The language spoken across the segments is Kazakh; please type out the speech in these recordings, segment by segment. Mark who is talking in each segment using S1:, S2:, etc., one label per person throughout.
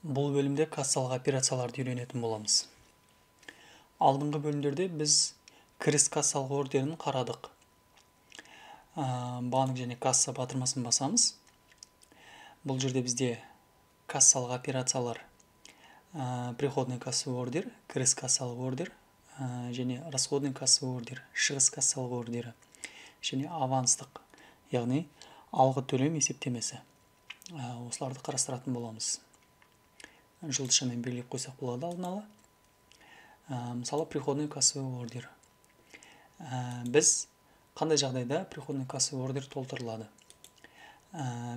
S1: Бұл бөлімде кассалық операцияларды үйренетін боламыз. Алдыңғы бөлімдерде біз кіріс кассалық ордерін қарадық. Банк және касса батырмасын басамыз. Бұл жерде бізде кассалық операциялар приходный кассовый ордер, кіріс кассалық ордер және расходный кассовый ордер, шығыс кассалық ордері және аванстық, яғни алғы төлем есептемесі. Осыларды қарастыратын боламыз. Жылдышамен белгілеп қойсақ болады алдын ала. Мысалы, приходный кассовый ордер. Біз қандай жағдайда приходный кассовый ордер толтырылады?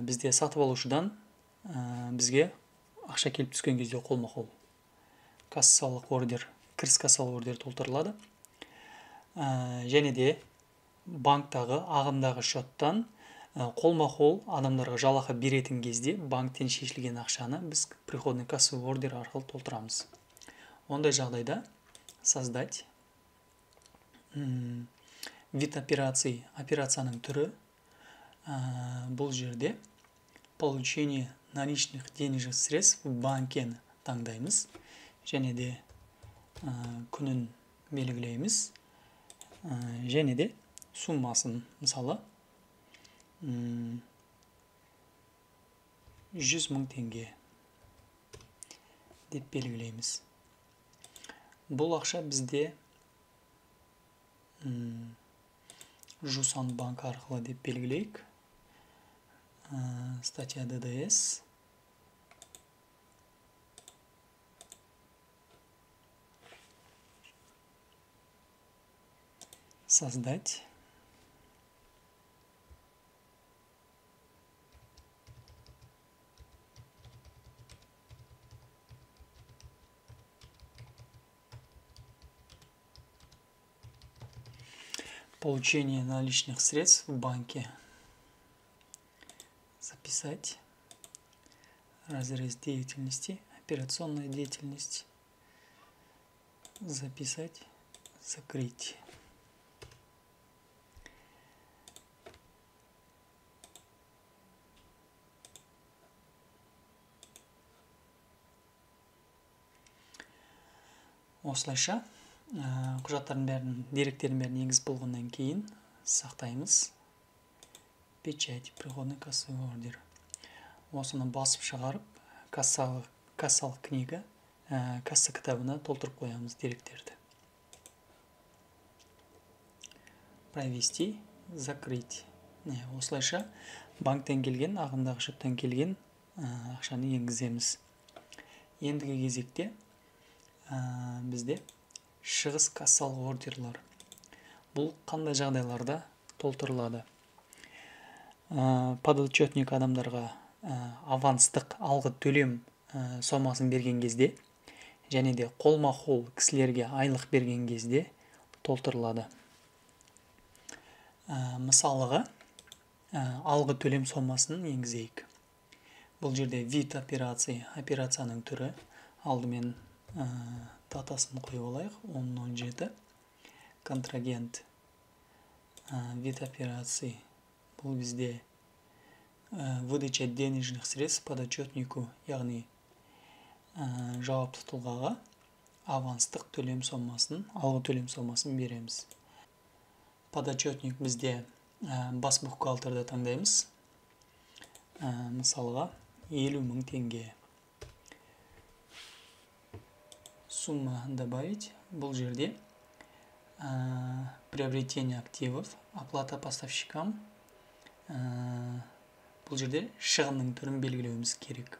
S1: Бізде сатып алушыдан бізге ақша келіп түскен кезде қолма-қол кассалық ордер, кіріс кассалық ордер толтырылады. Және де банктағы ағымдағы шоттан қолма-қол адамдарға жалақы беретін кезде банктен шешілген ақшаны біз приходный кассовый ордер арқылы толтырамыз. Ондай жағдайда создать вид операций, операцияның түрі бұл жерде получение наличных денежных средств в банке таңдаймыз және де күнін белгілейміз және де суммасын, мысалы 100 000 теңге деп белгілейміз. Бұл ақша бізде Жусан банк арқылы деп белгілейік. Статья ДДС. Создать. Получение наличных средств в банке. Записать. Разрез деятельности. Операционная деятельность. Записать. Закрыть. Осылайша құжаттардың бәрін, деректердің бәрін енгізіп болғаннан кейін сақтаймыз. Печать, приходный кассовый ордер. Осыны басып шығарып, кассалық книга, касса кітабына толтырып қоямыз деректерді. Провести, закрыть. Осылайша банктен келген, ағымдағы шоттан келген ақшаны енгіземіз. Ендігі кезекте бізде шығыс кассалық ордерлар. Бұл қандай жағдайларда толтырылады? Подотчетник адамдарға аванстық алғы төлем сомасын берген кезде және де қолма-қол кісілерге айлық берген кезде толтырылады. Мысалыға алғы төлем сомасын енгізейік. Бұл жерде вид операцияның түрі алдымен датасын қойып алайық. 10.07. Контрагент. Вид операций. Бұл бізде выдача денежных средств подотчетнику, яғни жауапты тұлғаға аванстық төлем сомасын, алғы төлем сомасын береміз. Подотчетник бізде бас бухгалтерді таңдаймыз. Мысалға 50 000 теңге. Сумма добавить. Бұл жерде приобретение активов, оплата поставщикам. Бұл жерде шығынның түрін белгілеуіміз керек.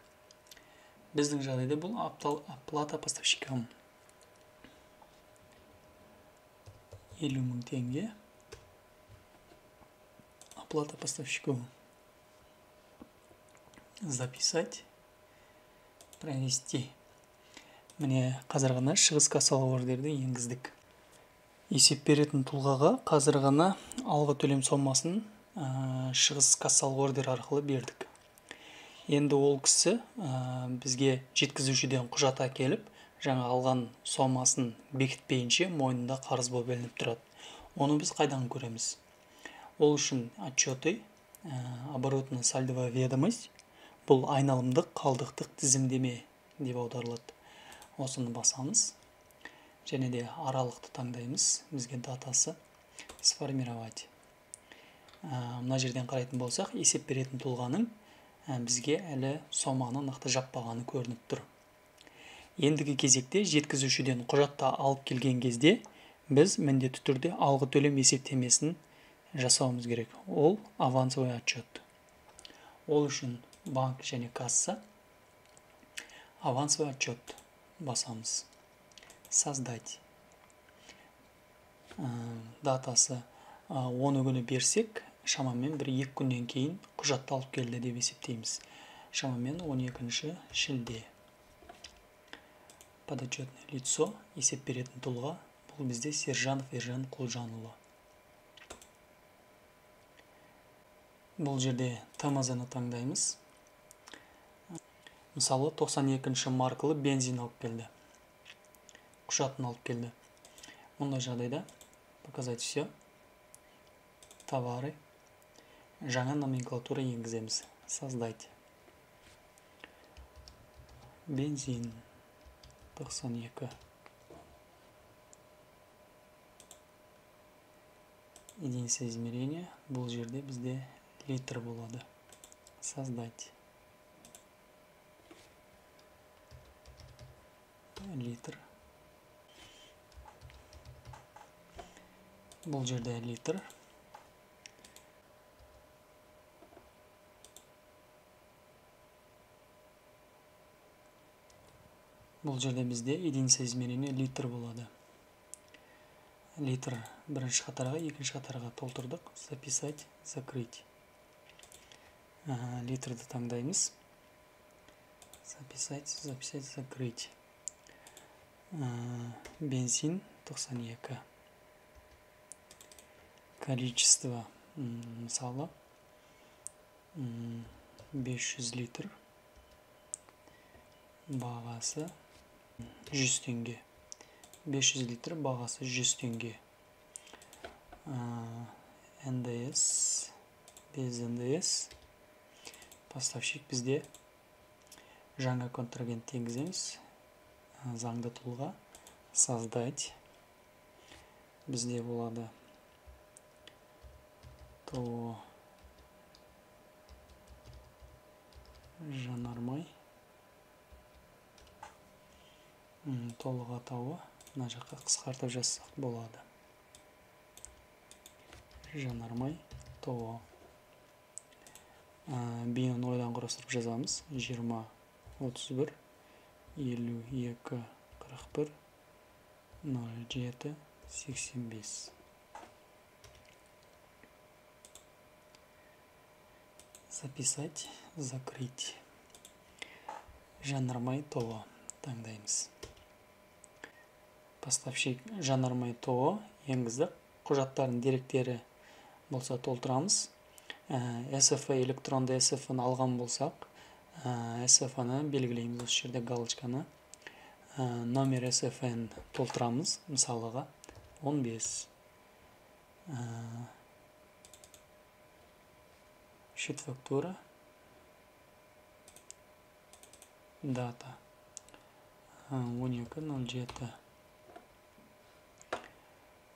S1: Біздің жағдайда бұл оплата поставщикам. 50 000 теңге. Оплата поставщику. Записать. Провести. Міне қазір ғана шығыс кассалық ордерді енгіздік. Есеп беретін тұлғаға қазір ғана алғы төлем сомасын шығыс кассалық ордер арқылы бердік. Енді ол кісі бізге жеткізушіден құжат әкеліп, жаңа алған сомасын бекітпейінше мойнында қарыз болып білініп тұрады. Оны біз қайдан көреміз? Ол үшін отчеты, оборотная сальдовая ведомость, бұл айналымдық қалдықтық тізімдеме деп аударылады. Осыны басамыз. Және де аралықты таңдаймыз. Бізге датасы сформировать. Мына жерден қарайтын болсақ, есеп беретін тұлғаның бізге әлі соманы нақты жаппағаны көрініп тұр. Ендігі кезекте жеткізушіден құжатта алып келген кезде біз міндетті түрде алғы төлем есептемесін жасауымыз керек. Ол авансовый отчет. Ол үшін банк және касса, авансовый отчет басамыз. Создать. Датасы 10 күні берсек, шамамен 1-2 күннен кейін құжатты алып келді деп есептейміз. Шамамен 12 шілде. Подотчетное лицо, есеп беретін тұлға, бұл бізде Сержанов Ержан Құлжанұлы. Бұл жерде ТМЗ-ны таңдаймыз. Мысалы 92 маркалы бензин алып келді. Құжатын алып келді. Мұндай жағдайда показать все. Товары. Жаңа номенклатура енгіземіз. Создать. Бензин 92. Единица измерения. Бұл жерде бізде литр болады. Создать. Литр. Бұл жерде литр. Бұл жерде бізде единица измерения литр болады. Литр бірінші қатарға, екінші қатарға толтырдық. Записать, закрыть. Литрді таңдаймыз. Записать, закрыть. Бензин 92. Количество, мысалы, 500 литр. Бағасы 100 теңге. 500 литр бағасы 100 теңге. НДС, без НДС. Поставщик бізде жаңа контрагент енгіземіз. Заңды тұлға. Создать. Бізде болады ТО Жанармай. Толық атауы мына жаққа қысқартып жазсақ болады. Жанармай ТО. Бейнін ойдан құрастырып жазамыз. 20, 31, 52, 41, 07, 85. Записать, закрыть. Жанармай ТО таңдаймыз. Поставщик Жанармай ТО енгіздік. Құжаттардың деректері болса толтырамыз. СФ электронды СФ-ны алған болсақ, СФ-ны белгілейміз осы жерде галочканы. Номер СФ-ны толтырамыз. Мысалыға 15. Счет фактура. Дата 12.07.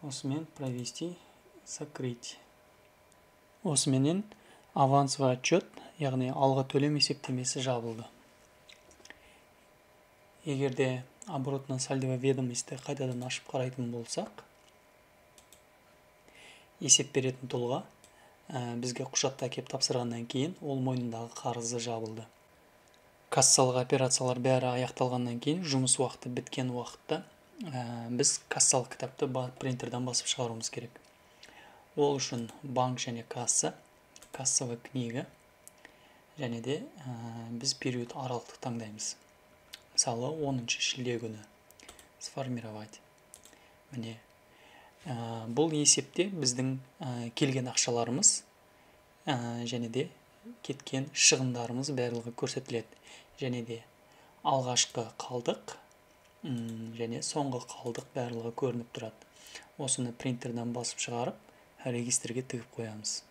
S1: Осымен провести, закрыть. Осыменен авансовый отчет, яғни алғы төлем есептемесі жабылды. Егерде оборотно-сальдовый ведомости қайтадан ашып қарайтын болсақ, есеп беретін тұлға бізге құжатты әкеп тапсырғаннан кейін ол мойнындағы қарызы жабылды. Кассалық операциялар бәрі аяқталғаннан кейін, жұмыс уақыты біткен уақытта біз кассалық кітапты принтерден басып шығаруымыз керек. Ол үшін банк және касса, кассовый книга, және де біз период аралықты таңдаймыз. Мысалы 10 шілде күні сформировать. Міне, бұл есепте біздің келген ақшаларымыз және де кеткен шығындарымыз барлығы көрсетіледі. Және де алғашқы қалдық және соңғы қалдық барлығы көрініп тұрады. Осыны принтерден басып шығарып, регистрге тігіп қоямыз.